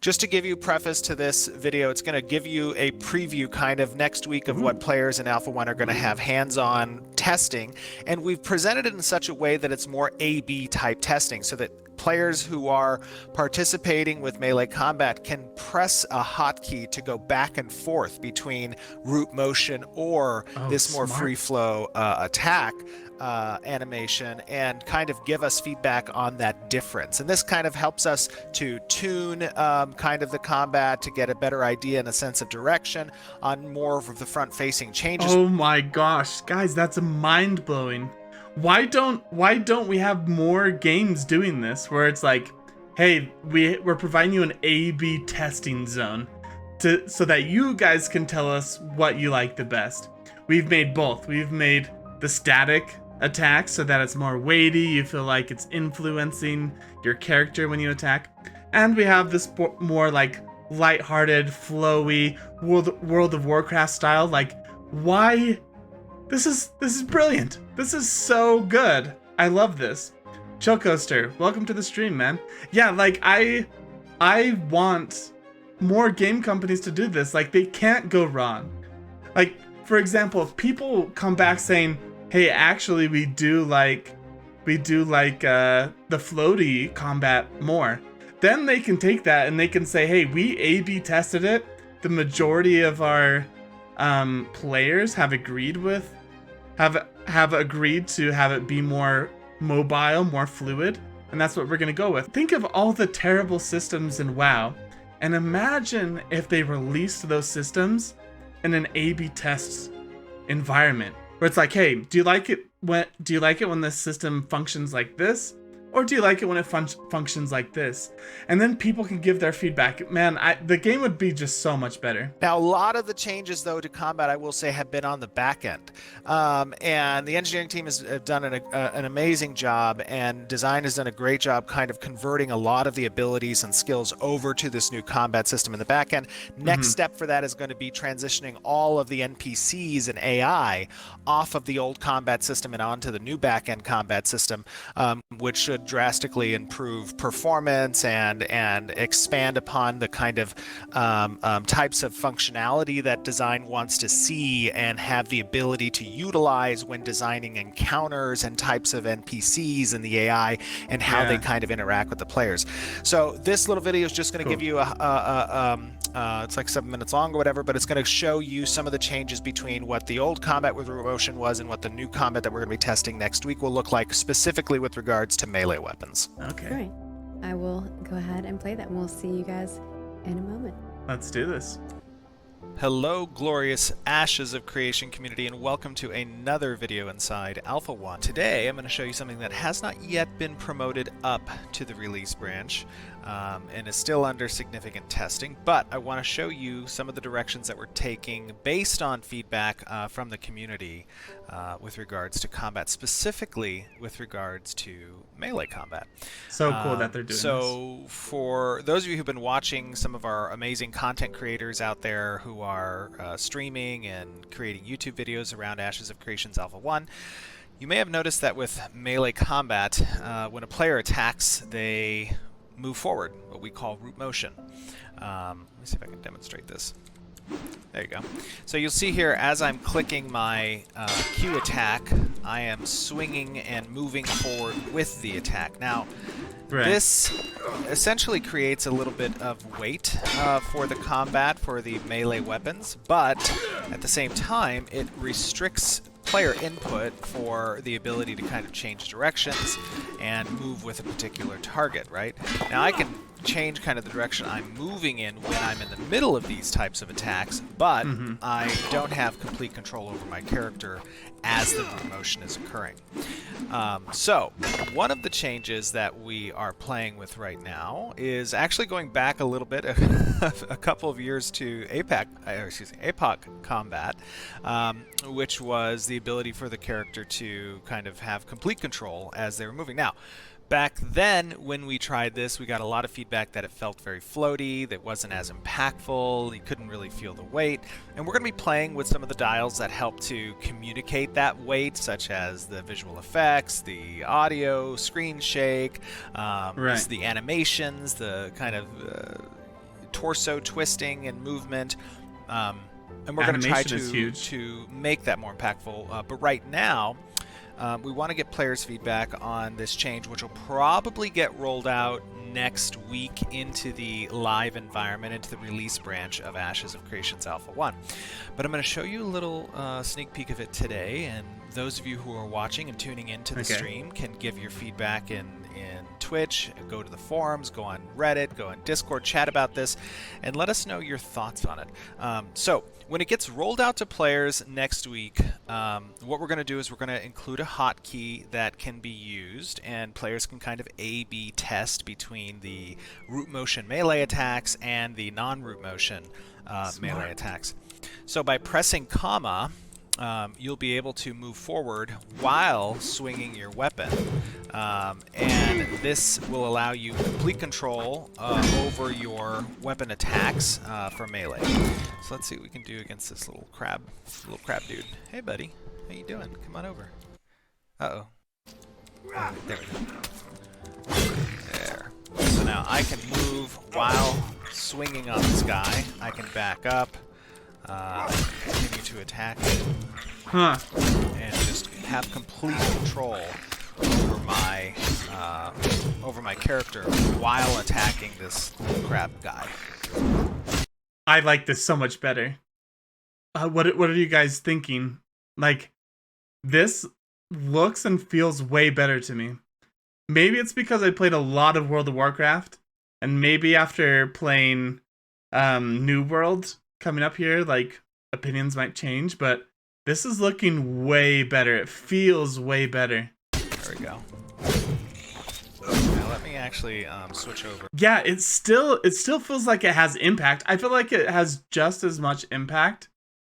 Just to give you preface to this video, it's going to give you a preview kind of next week of what players in Alpha 1 are going to have hands-on testing. And we've presented it in such a way that it's more A/B type testing so that players who are participating with melee combat can press a hotkey to go back and forth between root motion or this more free flow attack animation and kind of give us feedback on that difference. And this kind of helps us to tune kind of the combat to get a better idea and a sense of direction on more of the front-facing changes. Oh my gosh, guys, that's mind-blowing. Why don't we have more games doing this where it's like, hey, we're providing you an A/B testing zone so that you guys can tell us what you like the best. We've made both. We've made the static attack so that it's more weighty, you feel like it's influencing your character when you attack. And we have this more like lighthearted, flowy World of Warcraft style. Like, why? This is brilliant. This is so good. I love this. Chill Coaster, welcome to the stream, man. Yeah, like I want more game companies to do this. Like, they can't go wrong. Like, for example, if people come back saying, hey, actually we do like the floaty combat more, then they can take that and they can say, hey, we A/B tested it. The majority of our players have agreed to have it be more mobile, more fluid, and that's what we're gonna go with. Think of all the terrible systems in WoW, and imagine if they released those systems in an A/B test environment where it's like, hey, do you like it when this system functions like this? Or do you like it when it functions like this? And then people can give their feedback. Man, the game would be just so much better. Now, a lot of the changes, though, to combat, I will say, have been on the back end. And the engineering team has done an amazing job, and design has done a great job kind of converting a lot of the abilities and skills over to this new combat system in the back end. Next step for that is going to be transitioning all of the NPCs and AI off of the old combat system and onto the new back end combat system, which should drastically improve performance and expand upon the kind of types of functionality that design wants to see and have the ability to utilize when designing encounters and types of NPCs and the AI and how they kind of interact with the players. So this little video is just going to give you it's like 7 minutes long or whatever, but it's going to show you some of the changes between what the old combat with root motion was and what the new combat that we're going to be testing next week will look like, specifically with regards to melee weapons. Okay. All right. I will go ahead and play that, and we'll see you guys in a moment. Let's do this. Hello, glorious Ashes of Creation community, and welcome to another video inside Alpha 1. Today, I'm going to show you something that has not yet been promoted up to the release branch and is still under significant testing, but I want to show you some of the directions that we're taking based on feedback from the community with regards to combat, specifically with regards to melee combat. So cool that they're doing this. So for those of you who've been watching some of our amazing content creators out there who are streaming and creating YouTube videos around Ashes of Creation's Alpha 1, you may have noticed that with melee combat, when a player attacks, they move forward, what we call root motion. Let me see if I can demonstrate this. There you go. So you'll see here, as I'm clicking my Q attack, I am swinging and moving forward with the attack. Now, this essentially creates a little bit of weight for the combat for the melee weapons, but at the same time, it restricts player input for the ability to kind of change directions and move with a particular target, right? Now I can change kind of the direction I'm moving in when I'm in the middle of these types of attacks, but I don't have complete control over my character as the motion is occurring. So one of the changes that we are playing with right now is actually going back a little bit, a couple of years to APOC combat, which was the ability for the character to kind of have complete control as they were moving. Now, back then, when we tried this, we got a lot of feedback that it felt very floaty, that wasn't as impactful, you couldn't really feel the weight. And we're going to be playing with some of the dials that help to communicate that weight, such as the visual effects, the audio, screen shake, the animations, the kind of torso twisting and movement. And we're going to try to make that more impactful. But right now, we want to get players' feedback on this change, which will probably get rolled out next week into the live environment, into the release branch of Ashes of Creations Alpha 1. But I'm going to show you a little sneak peek of it today, and those of you who are watching and tuning into the stream can give your feedback in Twitch, go to the forums, go on Reddit, go on Discord, chat about this, and let us know your thoughts on it. So when it gets rolled out to players next week, what we're going to do is we're going to include a hotkey that can be used, and players can kind of A/B test between the root motion melee attacks and the non-root motion melee attacks. So by pressing comma, you'll be able to move forward while swinging your weapon, and this will allow you complete control over your weapon attacks for melee. So let's see what we can do against this little crab dude. Hey buddy, how you doing? Come on over. Uh-oh. There we go. There. So now I can move while swinging on this guy. I can back up. Continue to attack it, and just have complete control over my character while attacking this crab guy. I like this so much better. What are you guys thinking? Like, this looks and feels way better to me. Maybe it's because I played a lot of World of Warcraft, and maybe after playing New World coming up here, like, opinions might change, but this is looking way better. It feels way better. There we go. Now let me actually switch over. Yeah, it still feels like it has impact. I feel like it has just as much impact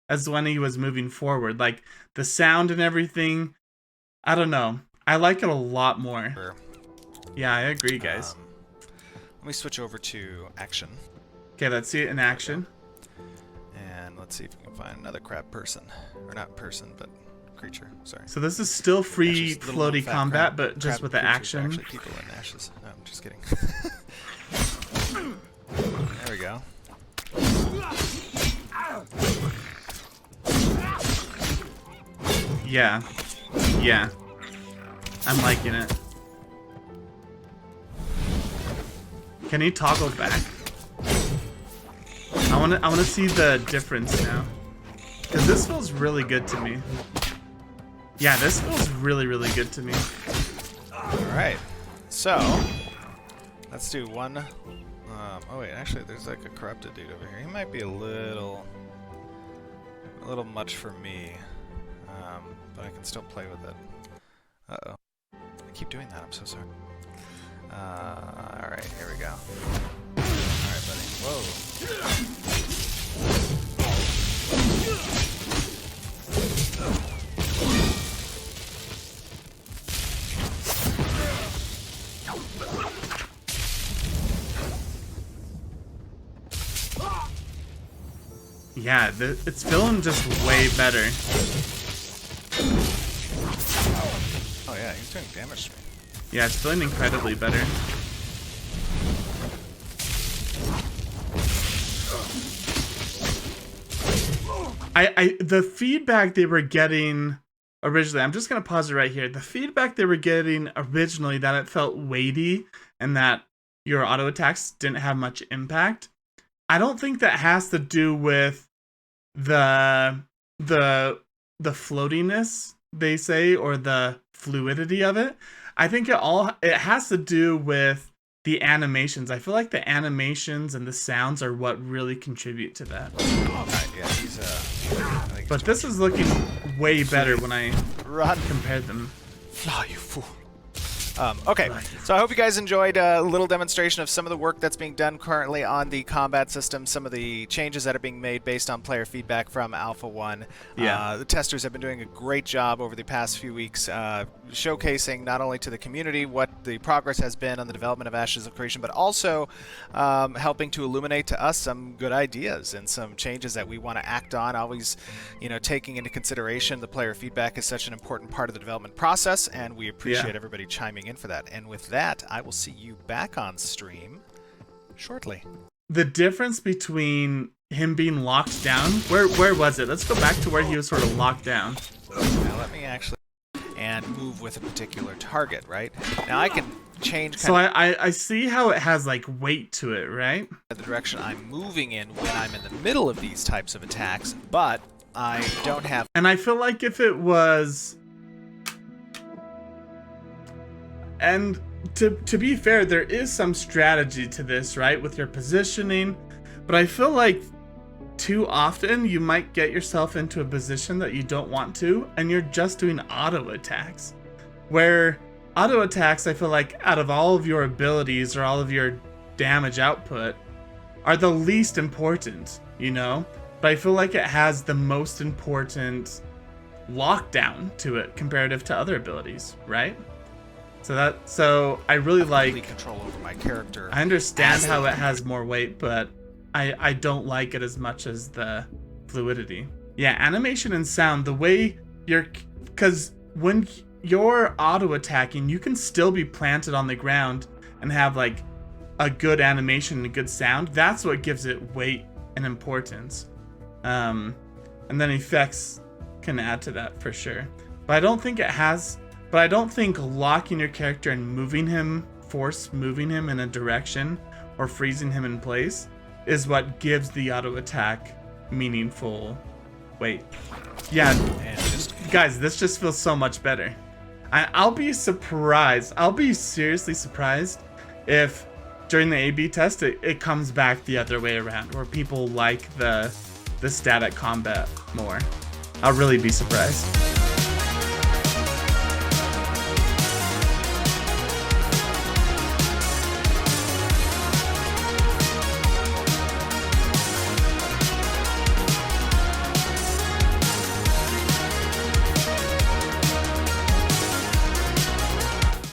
as when he was moving forward. Like, the sound and everything, I don't know. I like it a lot more. Sure. Yeah, I agree, guys. Let me switch over to action. Okay, let's see it in action. And let's see if we can find another crab person. Or not person, but creature. Sorry. So this is still free floaty combat, but just with the action. Actually, people in ashes. No, I'm just kidding. There we go. Yeah. Yeah. I'm liking it. Can he toggle back? I wanna see the difference now. Cause this feels really good to me. Yeah, this feels really, really good to me. Alright. So let's do one. Oh wait, actually there's like a corrupted dude over here. He might be a little much for me. But I can still play with it. Uh-oh. I keep doing that, I'm so sorry. Alright, here we go. Alright, buddy. Whoa. Yeah, it's feeling just way better. Oh yeah, he's doing damage to me. Yeah, it's feeling incredibly better. The feedback they were getting originally, I'm just gonna pause it right here. The feedback they were getting originally, that it felt weighty and that your auto attacks didn't have much impact. I don't think that has to do with the floatiness, they say, or the fluidity of it. I think it has to do with the animations. I feel like the animations and the sounds are what really contribute to that. Yeah, he's but this is looking way better when I compare them. Fly, you fool. Okay, so I hope you guys enjoyed a little demonstration of some of the work that's being done currently on the combat system, some of the changes that are being made based on player feedback from Alpha 1. Yeah. The testers have been doing a great job over the past few weeks, showcasing not only to the community what the progress has been on the development of Ashes of Creation, but also helping to illuminate to us some good ideas and some changes that we want to act on, always, taking into consideration the player feedback is such an important part of the development process, and we appreciate everybody chiming in for that. And with that, I will see you back on stream shortly. the difference between him being locked down, where was it? Let's go back to where he was sort of locked down. Now let me actually and move with a particular target, right? Now I can change So I see how it has like weight to it, right? the direction I'm moving in when I'm in the middle of these types of attacks, but I don't have. And I feel like if it was, and to be fair, there is some strategy to this, right, with your positioning, but I feel like too often you might get yourself into a position that you don't want to, and you're just doing auto attacks, where auto attacks, I feel like out of all of your abilities or all of your damage output, are the least important, you know? But I feel like it has the most important lockdown to it comparative to other abilities, right? So I really like control over my character. I understand how it has more weight, but I don't like it as much as the fluidity. Yeah, animation and sound, the way because when you're auto attacking, you can still be planted on the ground and have like a good animation and a good sound. That's what gives it weight and importance. And then effects can add to that for sure. But I don't think locking your character and moving him in a direction or freezing him in place is what gives the auto attack meaningful weight. Yeah, guys, this just feels so much better. I'll be seriously surprised if during the A/B test it comes back the other way around, where people like the static combat more. I'll really be surprised.